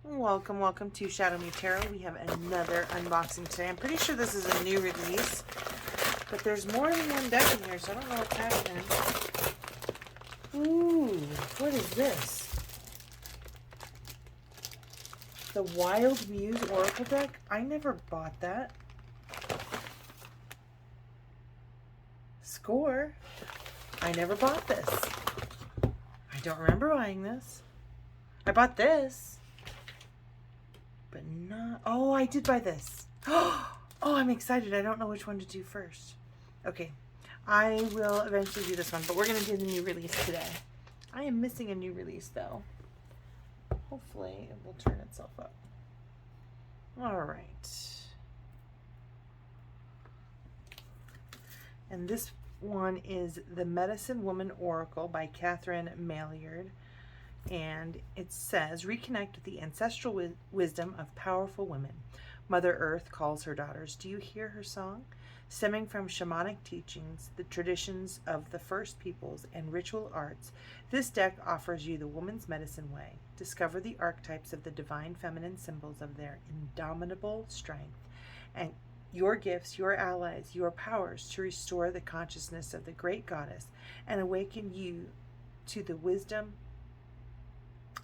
Welcome to ShadowMeTarot. We have another unboxing today. I'm pretty sure this is a new release, but there's more than one deck in here, so I don't know what's happening. Ooh, what is this? The Wild Muse Oracle deck? I never bought that. Score. I never bought this. I don't remember buying this. I bought this. But not... Oh, I did buy this. Oh, I'm excited. I don't know which one to do first. Okay. I will eventually do this one, but we're going to do the new release today. I am missing a new release, though. Hopefully, it will turn itself up. All right. And this one is The Medicine Woman Oracle by Catherine Maillard. And it says, reconnect with the ancestral wisdom of powerful women. Mother Earth calls her daughters. Do you hear her song? Stemming from shamanic teachings, the traditions of the first peoples, and ritual arts, this deck offers you the woman's medicine way. Discover the archetypes of the divine feminine symbols of their indomitable strength, and your gifts, your allies, your powers to restore the consciousness of the great goddess and awaken you to the wisdom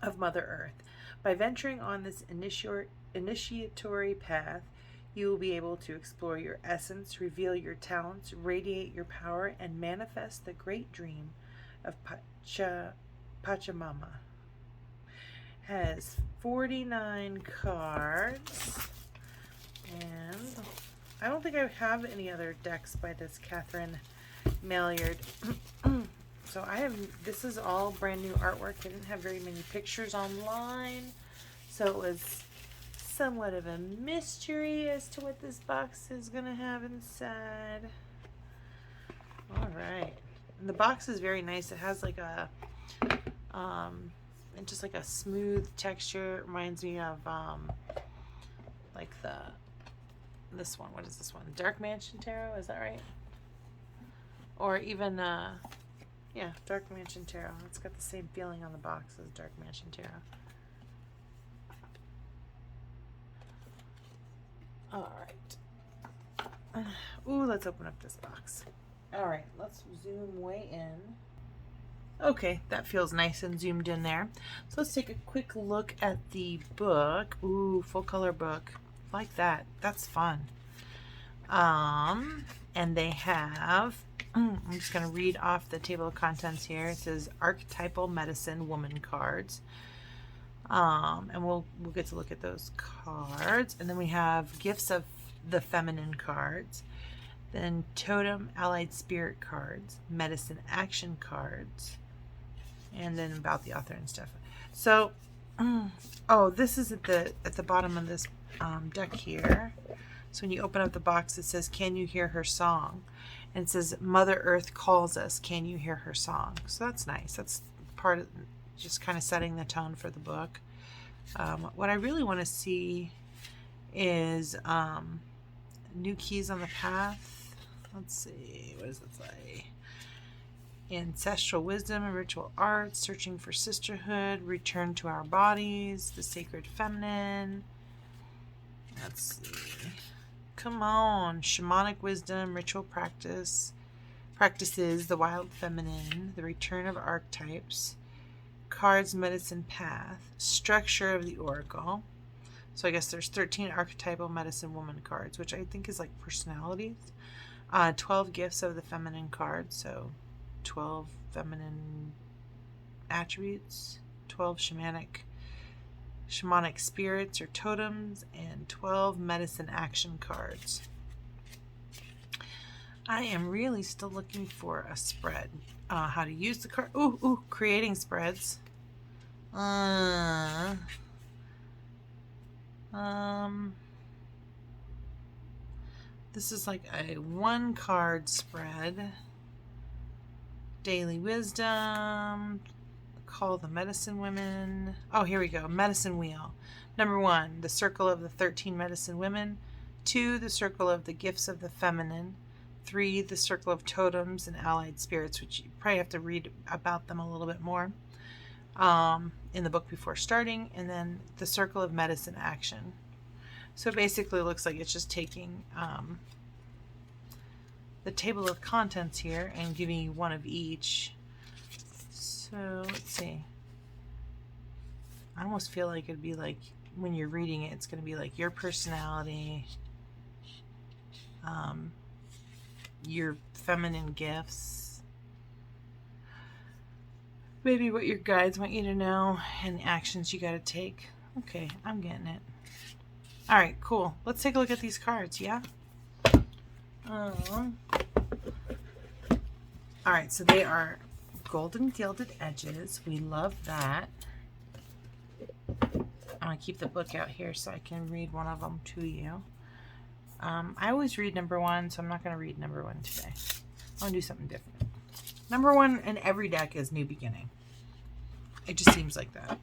of Mother Earth. By venturing on this initiatory path, you will be able to explore your essence, reveal your talents, radiate your power, and manifest the great dream of Pachamama. Has 49 cards, and I don't think I have any other decks by this Catherine Maillard. So this is all brand new artwork. I didn't have very many pictures online, so it was somewhat of a mystery as to what this box is going to have inside. All right. And the box is very nice. It has like a, just like a smooth texture. It reminds me of, like this one. What is this one? Dark Mansion Tarot, is that right? Or even, yeah, Dark Mansion Tarot. It's got the same feeling on the box as Dark Mansion Tarot. All right. Ooh, let's open up this box. All right, let's zoom way in. Okay, that feels nice and zoomed in there. So let's take a quick look at the book. Ooh, full color book. Like that. That's fun. And they have... I'm just going to read off the table of contents here. It says Archetypal Medicine Woman cards. And we'll get to look at those cards. And then we have Gifts of the Feminine cards. Then Totem Allied Spirit cards. Medicine Action cards. And then about the author and stuff. So, oh, this is at the bottom of this deck here. So when you open up the box, it says, can you hear her song? And it says, Mother Earth calls us. Can you hear her song? So that's nice. That's part of just kind of setting the tone for the book. What I really want to see is new keys on the path. Let's see. What does it say? Ancestral wisdom and ritual arts. Searching for sisterhood. Return to our bodies. The sacred feminine. Let's see. Come on. Shamanic wisdom, ritual practices, the wild feminine, the return of archetypes, cards, medicine path, structure of the oracle. So I guess there's 13 archetypal medicine woman cards, which I think is like personalities. 12 gifts of the feminine cards, so 12 feminine attributes, 12 shamanic spirits or totems, and 12 medicine action cards. I am really still looking for a spread. How to use the card. Ooh, creating spreads. This is like a 1 card spread. Daily wisdom. Call the medicine women. Oh, here we go. Medicine wheel. Number 1, the circle of the 13 medicine women. 2, the circle of the gifts of the feminine. 3, the circle of totems and allied spirits, which you probably have to read about them a little bit more. in the book before starting, and then the circle of medicine action. So it basically looks like it's just taking the table of contents here and giving you one of each. So let's see. I almost feel like it'd be like when you're reading it, it's going to be like your personality, your feminine gifts, maybe what your guides want you to know, and the actions you got to take. Okay, I'm getting it. All right, cool. Let's take a look at these cards, yeah? All right, so they are golden gilded edges. We love that. I'm going to keep the book out here so I can read one of them to you. I always read number one, so I'm not going to read number one today. I want to do something different. Number one in every deck is New Beginning. It just seems like that.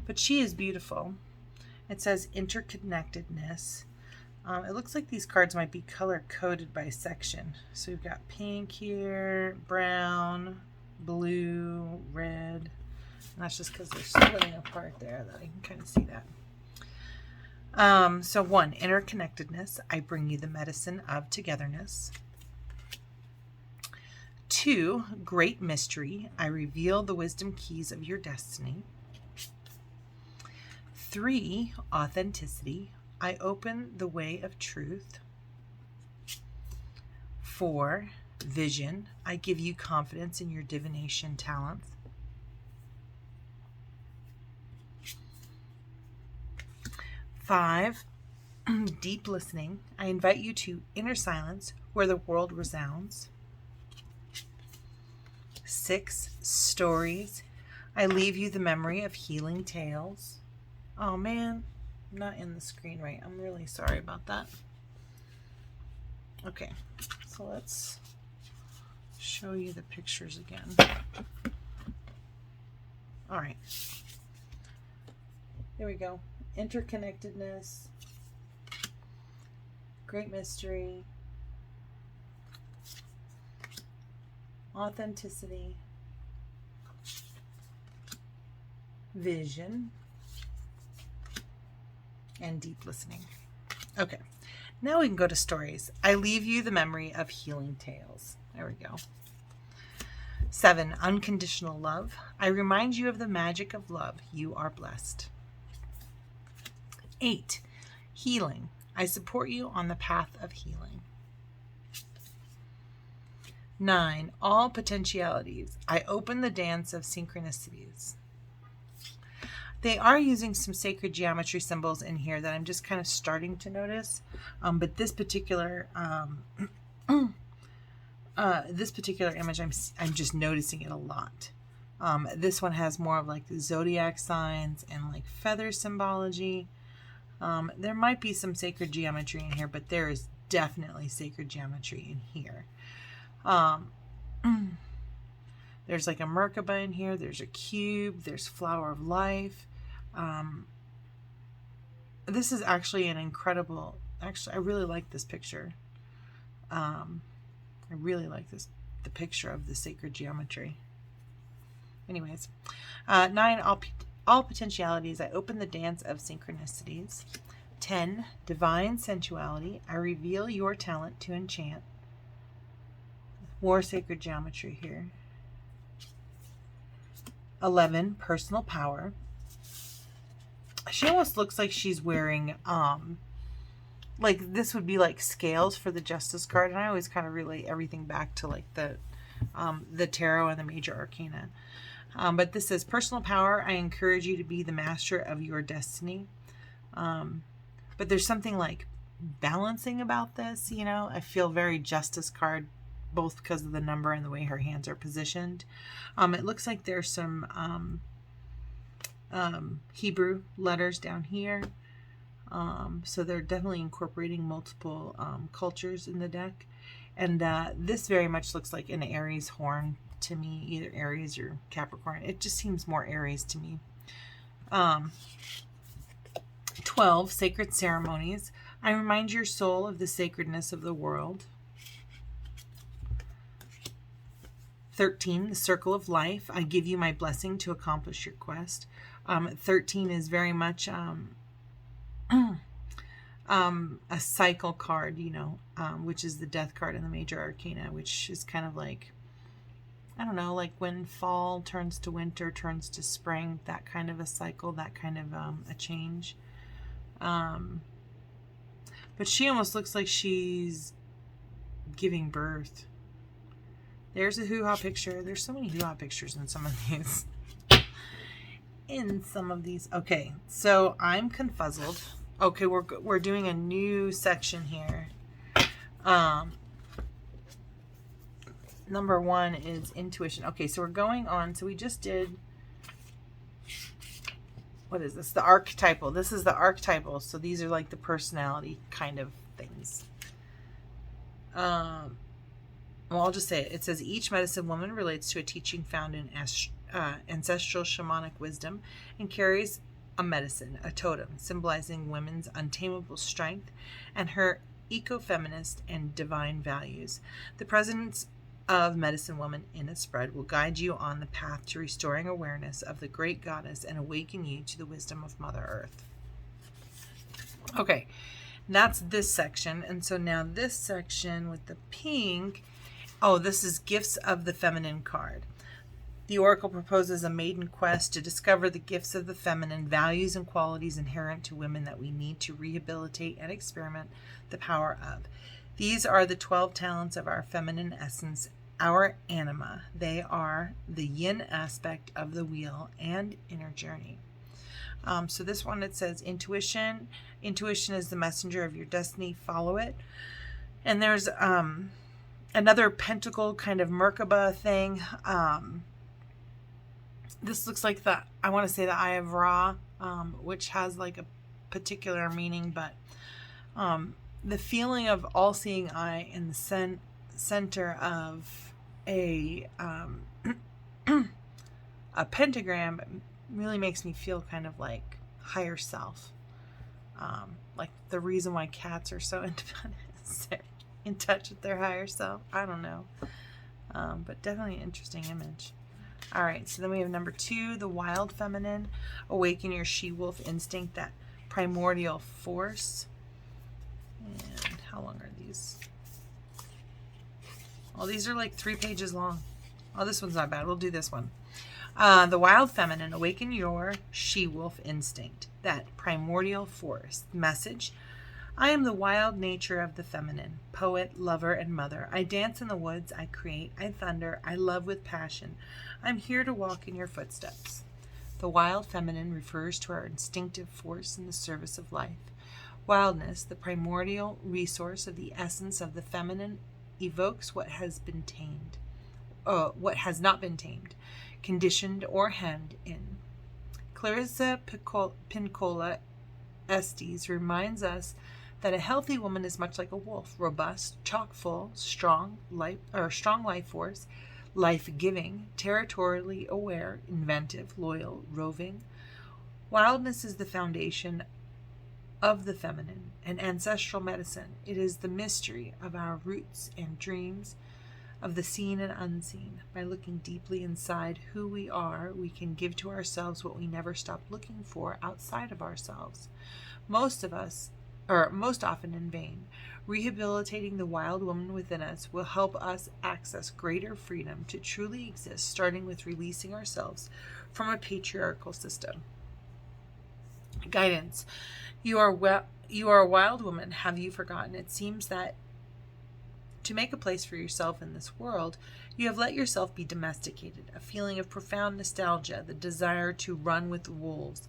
But she is beautiful. It says interconnectedness. It looks like these cards might be color-coded by section. So we've got pink here, brown, blue, red. And that's just because they're splitting apart there that I can kind of see that. So 1, interconnectedness. I bring you the medicine of togetherness. 2, great mystery. I reveal the wisdom keys of your destiny. 3, authenticity. I open the way of truth. 4, vision. I give you confidence in your divination talents. 5, deep listening. I invite you to inner silence where the world resounds. 6, stories. I leave you the memory of healing tales. Oh man, I'm not in the screen right. I'm really sorry about that. Okay, so let's show you the pictures again. All right. There we go. Interconnectedness, great mystery, authenticity, vision, and deep listening. Okay, now we can go to stories. I leave you the memory of healing tales. There we go. 7, unconditional love. I remind you of the magic of love. You are blessed. 8, healing. I support you on the path of healing. 9, all potentialities. I open the dance of synchronicities. They are using some sacred geometry symbols in here that I'm just kind of starting to notice. But this particular image, I'm just noticing it a lot. This one has more of like the zodiac signs and like feather symbology. There might be some sacred geometry in here, but there is definitely sacred geometry in here. There's like a Merkaba in here. There's a cube. There's flower of life. This is actually an incredible, actually, I really like this picture. I really like the picture of the sacred geometry. Anyways, 9, all potentialities. I open the dance of synchronicities. 10, divine sensuality. I reveal your talent to enchant. More sacred geometry here. 11, personal power. She almost looks like she's wearing, like this would be like scales for the Justice card. And I always kind of relate everything back to like the tarot and the major arcana. But this says personal power. I encourage you to be the master of your destiny. But there's something like balancing about this, you know. I feel very Justice card, both because of the number and the way her hands are positioned. It looks like there's some Hebrew letters down here. So they're definitely incorporating multiple cultures in the deck. And this very much looks like an Aries horn to me, either Aries or Capricorn. It just seems more Aries to me. 12, sacred ceremonies. I remind your soul of the sacredness of the world. 13, the circle of life. I give you my blessing to accomplish your quest. 13 is very much a cycle card, you know, which is the death card in the major arcana, which is kind of like, I don't know, like when fall turns to winter, turns to spring, that kind of a cycle, that kind of a change. But she almost looks like she's giving birth. There's a hoo-ha picture. There's so many hoo-ha pictures in some of these. Okay, so I'm confuzzled. Okay, we're doing a new section here. Number 1 is intuition. Okay, so we're going on. So we just did, what is this? The archetypal. This is the archetypal. So these are like the personality kind of things. Well, I'll just say it. It says each medicine woman relates to a teaching found in ancestral shamanic wisdom and carries a medicine, a totem, symbolizing women's untamable strength and her eco-feminist and divine values. The presence of medicine woman in a spread will guide you on the path to restoring awareness of the great goddess and awaken you to the wisdom of Mother Earth. Okay, that's this section. And so now this section with the pink, oh, this is Gifts of the Feminine card. The Oracle proposes a maiden quest to discover the gifts of the feminine, values and qualities inherent to women that we need to rehabilitate and experiment the power of. These are the 12 talents of our feminine essence, our anima. They are the yin aspect of the wheel and inner journey. So this one, it says intuition. Intuition is the messenger of your destiny. Follow it. And there's another pentacle kind of Merkaba thing. This looks like I want to say the Eye of Ra, which has like a particular meaning, but the feeling of all-seeing eye in the center of a pentagram really makes me feel kind of like higher self. Like the reason why cats are so independent is they're in touch with their higher self. I don't know. But definitely an interesting image. All right, so then we have number 2, the wild feminine. Awaken your she-wolf instinct, that primordial force. And how long are these? Oh, these are like 3 pages long. Oh, this one's not bad. We'll do this one. The wild feminine. Awaken your she-wolf instinct, that primordial force. Message: I am the wild nature of the feminine, poet, lover, and mother. I dance in the woods, I create, I thunder, I love with passion. I'm here to walk in your footsteps. The wild feminine refers to our instinctive force in the service of life. Wildness, the primordial resource of the essence of the feminine, evokes what has been tamed, what has not been tamed, conditioned, or hemmed in. Clarissa Pincola Estes reminds us that a healthy woman is much like a wolf, robust, chock full, strong life force, life-giving, territorially aware, inventive, loyal, roving. Wildness is the foundation of the feminine, an ancestral medicine. It is the mystery of our roots and dreams, of the seen and unseen. By looking deeply inside who we are, we can give to ourselves what we never stopped looking for outside of ourselves. Most often in vain. Rehabilitating the wild woman within us will help us access greater freedom to truly exist, starting with releasing ourselves from a patriarchal system. Guidance. You are a wild woman. Have you forgotten? It seems that to make a place for yourself in this world, you have let yourself be domesticated. A feeling of profound nostalgia, the desire to run with the wolves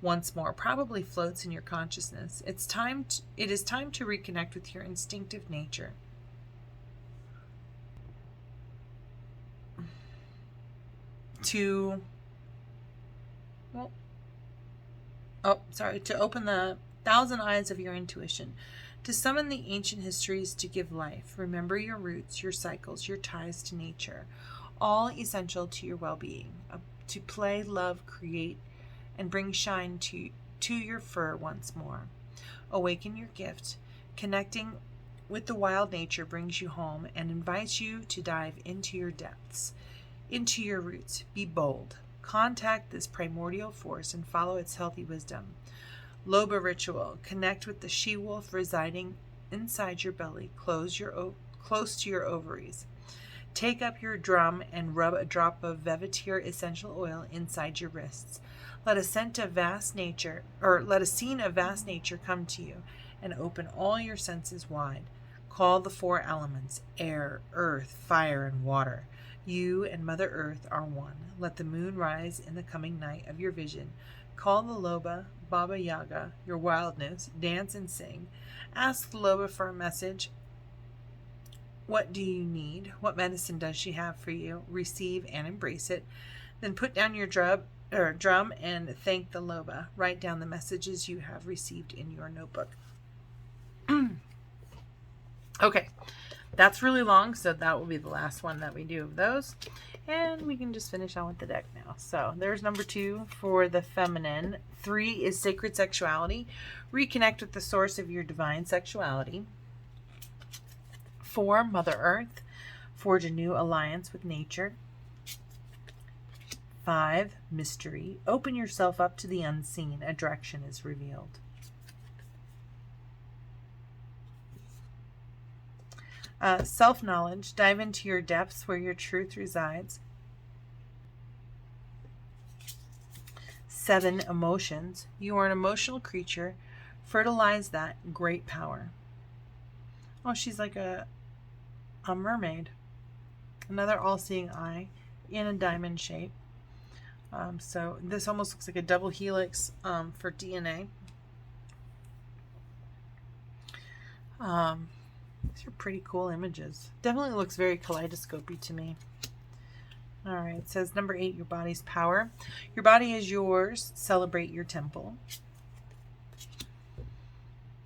once more, probably floats in your consciousness. It is time to reconnect with your instinctive nature. To open the 1,000 eyes of your intuition, to summon the ancient histories to give life. Remember your roots, your cycles, your ties to nature, all essential to your well-being. To play, love, create, and bring shine to your fur once more. Awaken your gift, connecting with the wild nature brings you home and invites you to dive into your depths, into your roots. Be bold. Contact this primordial force and follow its healthy wisdom. Loba ritual. Connect with the she-wolf residing inside your belly, close to your ovaries. Take up your drum and rub a drop of Veveteer essential oil inside your wrists. Let a scene of vast nature come to you and open all your senses wide. Call the 4 elements: air, earth, fire, and water. You and Mother Earth are one. Let the moon rise in the coming night of your vision. Call the Loba, Baba Yaga, your wildness. Dance and sing. Ask the Loba for a message. What do you need? What medicine does she have for you? Receive and embrace it. Then put down your drum and thank the Loba. Write down the messages you have received in your notebook. Okay, that's really long, so that will be the last one that we do of those. And we can just finish on with the deck now. So there's number 2 for the feminine. 3 is sacred sexuality. Reconnect with the source of your divine sexuality. 4, Mother Earth. Forge a new alliance with nature. 5, mystery. Open yourself up to the unseen. A direction is revealed. Self-knowledge. Dive into your depths where your truth resides. 7, emotions. You are an emotional creature. Fertilize that. Great power. Oh, she's like a mermaid. Another all-seeing eye in a diamond shape. So this almost looks like a double helix for DNA. These are pretty cool images. Definitely looks very kaleidoscopy to me. All right, it says number 8, your body's power. Your body is yours. Celebrate your temple.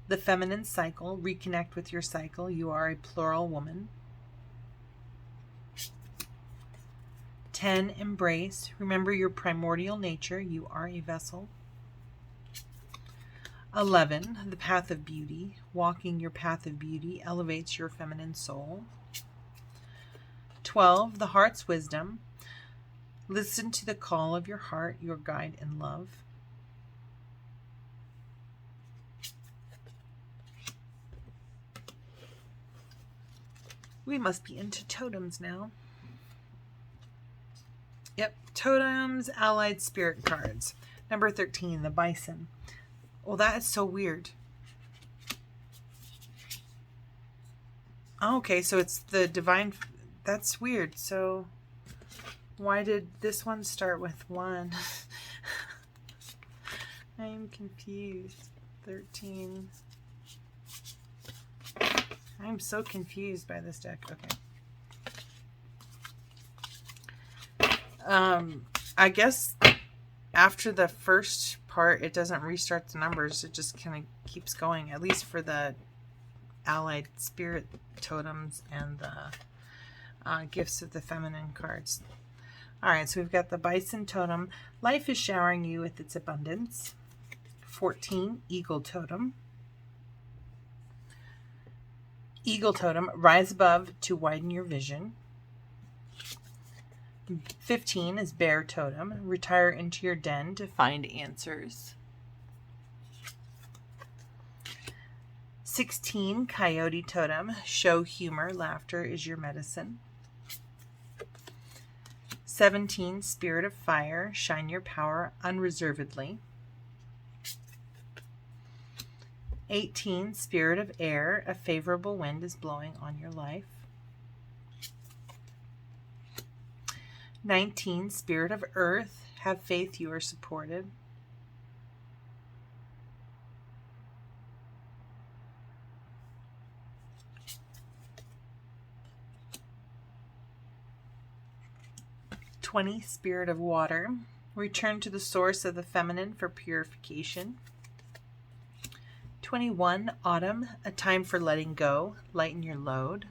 The feminine cycle. Reconnect with your cycle. You are a plural woman. 10, embrace. Remember your primordial nature. You are a vessel. 11, the path of beauty. Walking your path of beauty elevates your feminine soul. 12, the heart's wisdom. Listen to the call of your heart, your guide in love. We must be into totems now. Yep, totems, allied spirit cards. Number 13, the bison. Well, that is so weird. Oh, okay, so it's the divine. That's weird. So why did this one start with 1? I am confused. 13. I'm so confused by this deck. Okay. I guess after the first part, it doesn't restart the numbers. It just kind of keeps going, at least for the allied spirit totems and the gifts of the feminine cards. All right, so we've got the bison totem. Life is showering you with its abundance. 14, eagle totem. Eagle totem, rise above to widen your vision. 15 is bear totem, retire into your den to find answers. 16, coyote totem, show humor, laughter is your medicine. 17, spirit of fire, shine your power unreservedly. 18, spirit of air, a favorable wind is blowing on your life. 19, spirit of earth, have faith you are supported. 20, spirit of water, return to the source of the feminine for purification. 21, autumn, a time for letting go, lighten your load.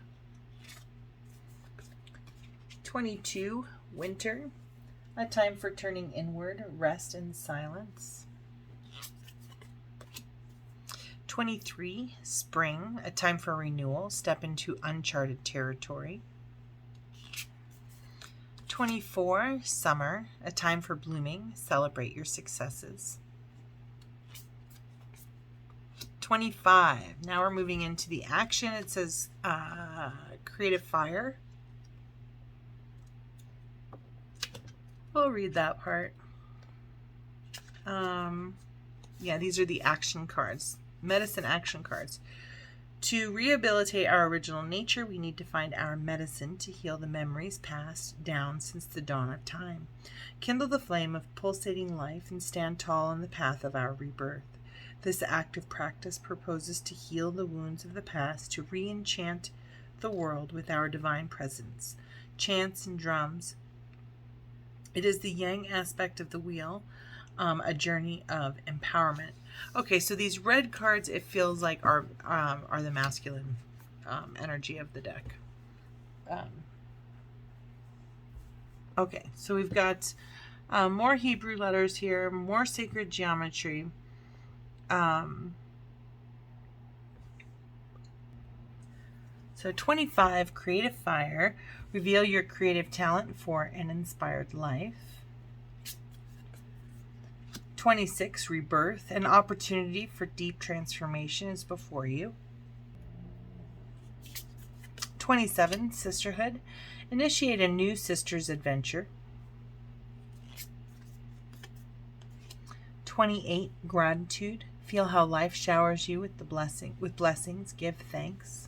22, winter, a time for turning inward, rest in silence. 23, spring, a time for renewal, step into uncharted territory. 24, summer, a time for blooming, celebrate your successes. 25, now we're moving into the action. It says creative fire. We'll read that part. Yeah, these are the action cards, medicine action cards. To rehabilitate our original nature, we need to find our medicine to heal the memories passed down since the dawn of time. Kindle the flame of pulsating life and stand tall on the path of our rebirth. This active practice proposes to heal the wounds of the past, to re-enchant the world with our divine presence, chants and drums. It is the yang aspect of the wheel, a journey of empowerment. Okay, so these red cards, it feels like are the masculine energy of the deck. Okay, so we've got more Hebrew letters here, more sacred geometry. So 25, creative fire, reveal your creative talent for an inspired life. 26, rebirth, an opportunity for deep transformation is before you. 27, sisterhood, initiate a new sister's adventure. 28, gratitude, feel how life showers you with blessings, give thanks.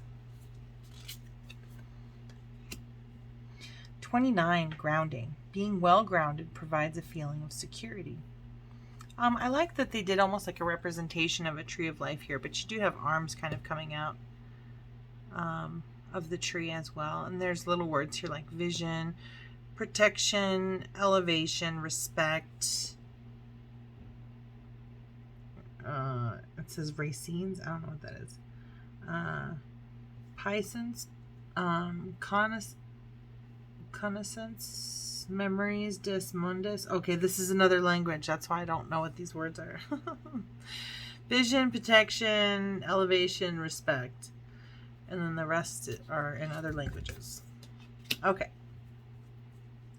29, grounding, being well grounded provides a feeling of security. I like that they did almost like a representation of a tree of life here, but you do have arms kind of coming out of the tree as well. And there's little words here like vision, protection, elevation, respect. It says racines. I don't know what that is. Pisces, connaissance, memories, mundus. Okay, this is another language. That's why I don't know what these words are. Vision, protection, elevation, respect. And then the rest are in other languages. Okay.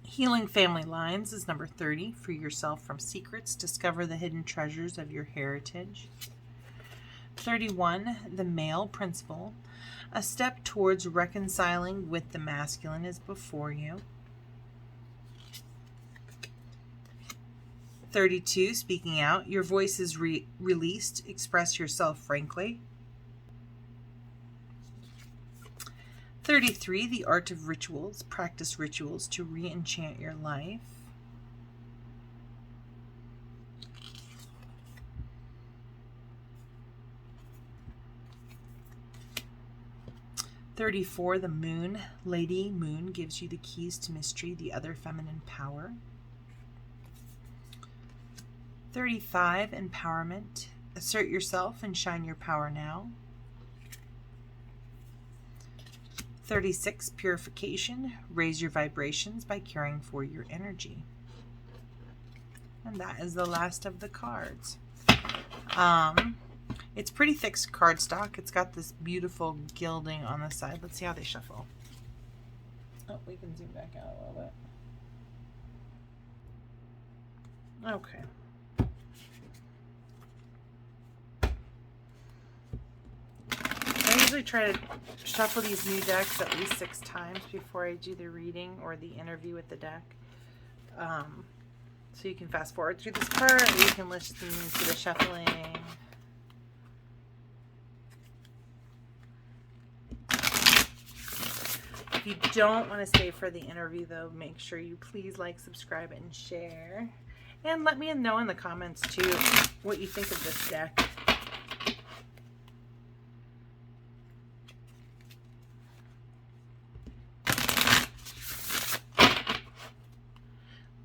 Healing family lines is number 30. Free yourself from secrets. Discover the hidden treasures of your heritage. 31. The male principle. A step towards reconciling with the masculine is before you. 32. Speaking out. Your voice is released. Express yourself frankly. 33. The art of rituals. Practice rituals to re-enchant your life. 34. The moon. Lady Moon gives you the keys to mystery, the other feminine power. 35. Empowerment. Assert yourself and shine your power now. 36. Purification. Raise your vibrations by caring for your energy. And that is the last of the cards. It's pretty thick cardstock. It's got this beautiful gilding on the side. Let's see how they shuffle. Oh, we can zoom back out a little bit. Okay. I usually try to shuffle these new decks at least 6 times before I do the reading or the interview with the deck. So you can fast forward through this part, or you can listen to the shuffling. If you don't want to stay for the interview, though, make sure you please like, subscribe, and share. And let me know in the comments, too, what you think of this deck.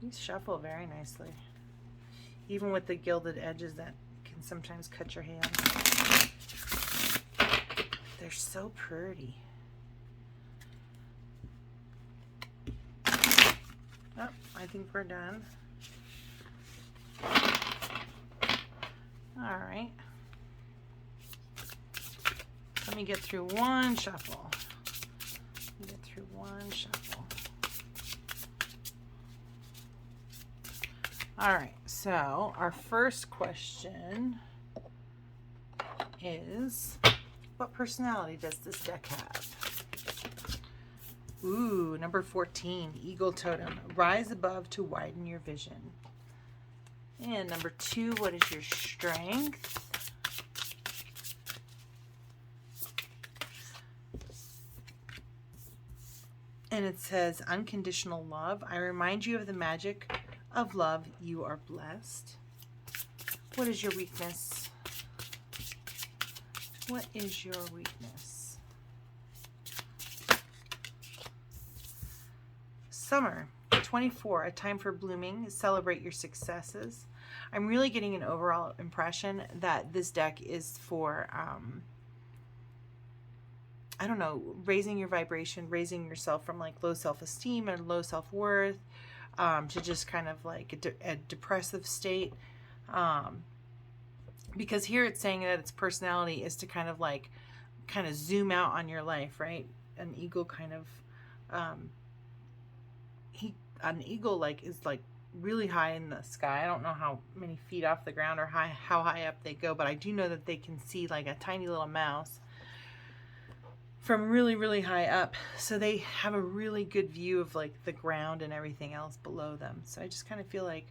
These shuffle very nicely. Even with the gilded edges that can sometimes cut your hands. They're so pretty. Oh, I think we're done. All right. Let me get through one shuffle. Get through one shuffle. All right, so our first question is, what personality does this deck have? Ooh, number 14, Eagle Totem. Rise above to widen your vision. And number 2, what is your strength? And it says, unconditional love. I remind you of the magic of love. You are blessed. What is your weakness? What is your weakness? Summer 24, a time for blooming. Celebrate your successes. I'm really getting an overall impression that this deck is for, I don't know, raising your vibration, raising yourself from like low self-esteem and low self-worth to just kind of like a depressive state. Because here it's saying that its personality is to kind of zoom out on your life, right? An eagle kind of, an eagle is like really high in the sky. I don't know how many feet off the ground or how high up they go, but I do know that they can see like a tiny little mouse from really, really high up. So they have a really good view of like the ground and everything else below them. So I just kind of feel like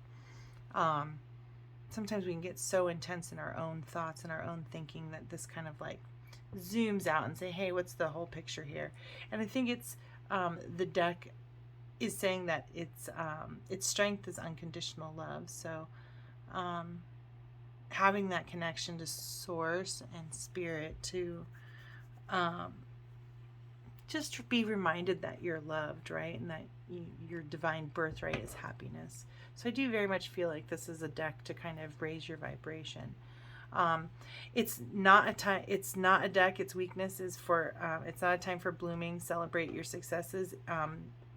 sometimes we can get so intense in our own thoughts and our own thinking that this kind of like zooms out and say, hey, what's the whole picture here? And I think it's the deck is saying that its strength is unconditional love. So having that connection to source and spirit to just be reminded that you're loved, right? And that your divine birthright is happiness. So I do very much feel like this is a deck to kind of raise your vibration. It's not a deck. Its weakness is for, it's not a time for blooming. Celebrate your successes.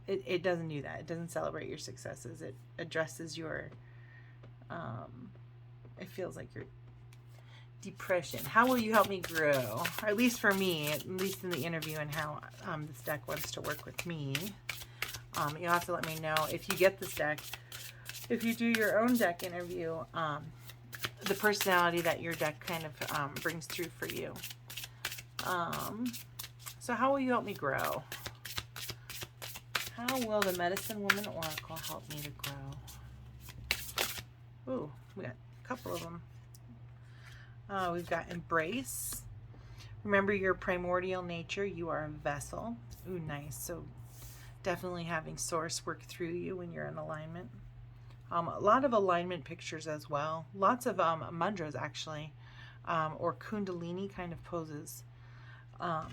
It doesn't do that. It doesn't celebrate your successes. It addresses your, it feels like your depression. How will you help me grow? Or at least for me, at least in the interview, and how this deck wants to work with me. You'll have to let me know if you get this deck. If you do your own deck interview, the personality that your deck kind of brings through for you. So how will you help me grow? How will the Medicine Woman Oracle help me to grow? Ooh, we got a couple of them. We've got Embrace. Remember your primordial nature. You are a vessel. Ooh, nice. So definitely having source work through you when you're in alignment. A lot of alignment pictures as well. Lots of mudras actually, or kundalini kind of poses. But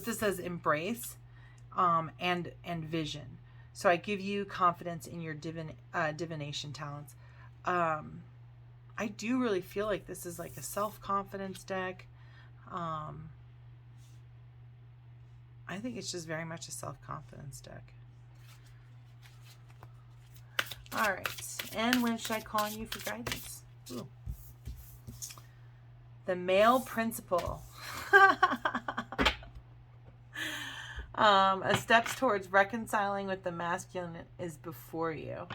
this says embrace and vision. So I give you confidence in your divination talents. I do really feel like this is like a self-confidence deck. I think it's just very much a self-confidence deck. All right, and when should I call on you for guidance? Ooh. The male principle. A steps towards reconciling with the masculine is before you.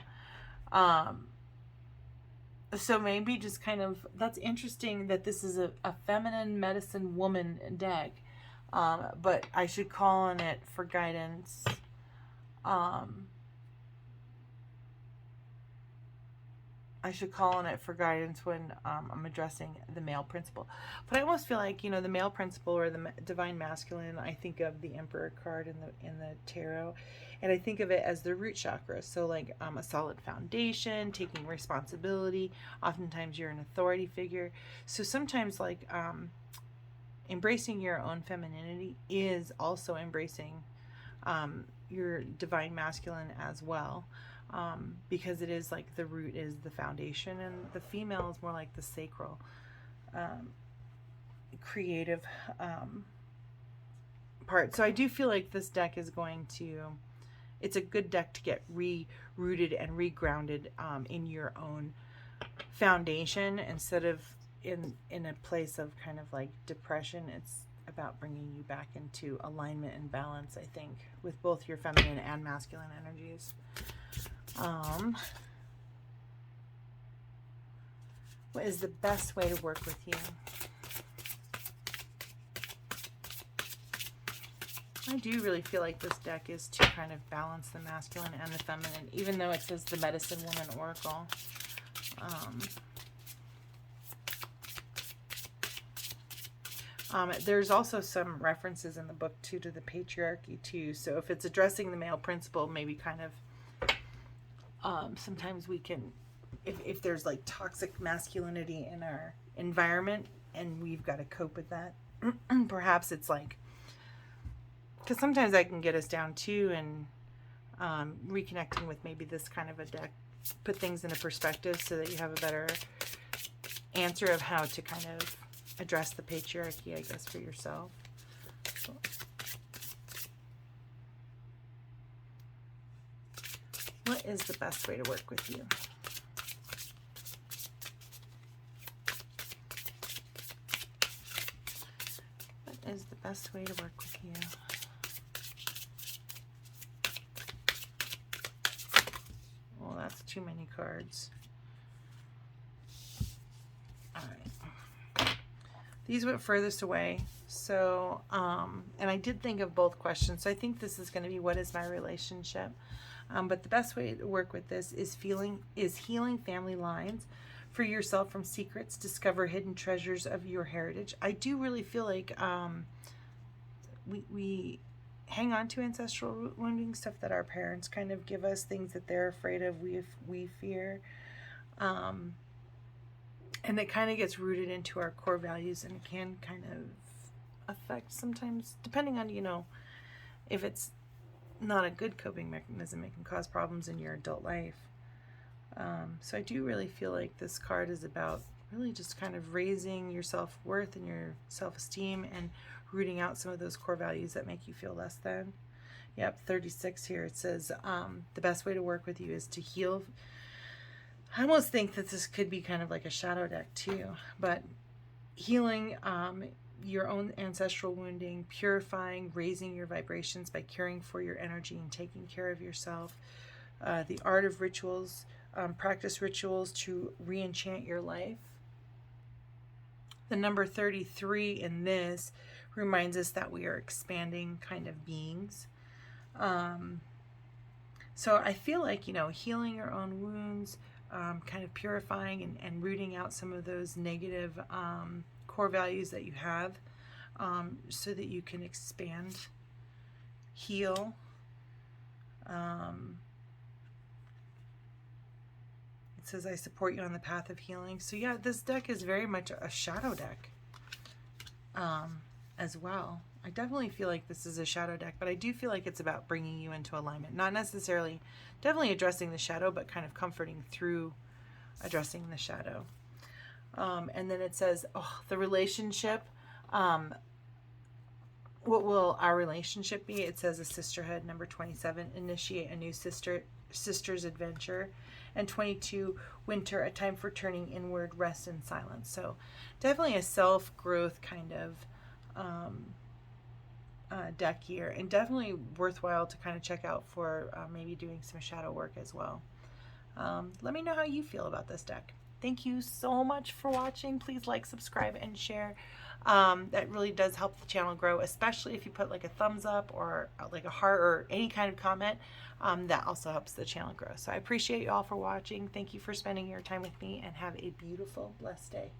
So maybe just kind of, that's interesting that this is a feminine medicine woman deck. But I should call on it for guidance. I should call on it for guidance when I'm addressing the male principle. But I almost feel like, you know, the male principle or the divine masculine, I think of the Emperor card in the tarot, and I think of it as the root chakra. So like a solid foundation, taking responsibility. Oftentimes you're an authority figure. So sometimes like embracing your own femininity is also embracing your divine masculine as well. Because it is like the root is the foundation, and the female is more like the sacral, creative part. So I do feel like this deck is going to, it's a good deck to get re-rooted and re-grounded in your own foundation, instead of in a place of kind of like depression. It's about bringing you back into alignment and balance, I think, with both your feminine and masculine energies. What is the best way to work with you? I do really feel like this deck is to kind of balance the masculine and the feminine, even though it says the Medicine Woman Oracle. There's also some references in the book too to the patriarchy too. So if it's addressing the male principle, maybe kind of sometimes we can, if there's like toxic masculinity in our environment and we've got to cope with that, perhaps it's like, because sometimes that can get us down too, and reconnecting with maybe this kind of a deck, put things into perspective so that you have a better answer of how to kind of address the patriarchy, I guess, for yourself. What is the best way to work with you? What is the best way to work with you? Well, that's too many cards. All right. These went furthest away. So, and I did think of both questions. So I think this is going to be, what is my relationship? But the best way to work with this is healing family lines for yourself from secrets, discover hidden treasures of your heritage. I do really feel like we hang on to ancestral wounding, stuff that our parents kind of give us, things that they're afraid of, we fear. And it kind of gets rooted into our core values, and it can kind of affect sometimes, depending on, you know, if it's not a good coping mechanism, it can cause problems in your adult life. So I do really feel like this card is about really just kind of raising your self-worth and your self-esteem and rooting out some of those core values that make you feel less than. Yep, 36 here. It says the best way to work with you is to heal. I almost think that this could be kind of like a shadow deck too, but healing your own ancestral wounding, purifying, raising your vibrations by caring for your energy and taking care of yourself. The art of rituals, practice rituals to re-enchant your life. The number 33 in this reminds us that we are expanding kind of beings. So I feel like, you know, healing your own wounds, kind of purifying and rooting out some of those negative core values that you have, so that you can expand, heal. It says, I support you on the path of healing. So yeah, this deck is very much a shadow deck as well. I definitely feel like this is a shadow deck, but I do feel like it's about bringing you into alignment. Not necessarily, definitely addressing the shadow, but kind of comforting through addressing the shadow. And then it says, oh, the relationship. What will our relationship be? It says a sisterhood. Number 27, initiate a new sister's adventure. And 22, winter, a time for turning inward, rest and silence. So definitely a self-growth kind of deck here, and definitely worthwhile to kind of check out for maybe doing some shadow work as well. Let me know how you feel about this deck. Thank you so much for watching. Please like, subscribe, and share. That really does help the channel grow, especially if you put like a thumbs up or like a heart or any kind of comment. That also helps the channel grow. So I appreciate you all for watching. Thank you for spending your time with me, and have a beautiful, blessed day.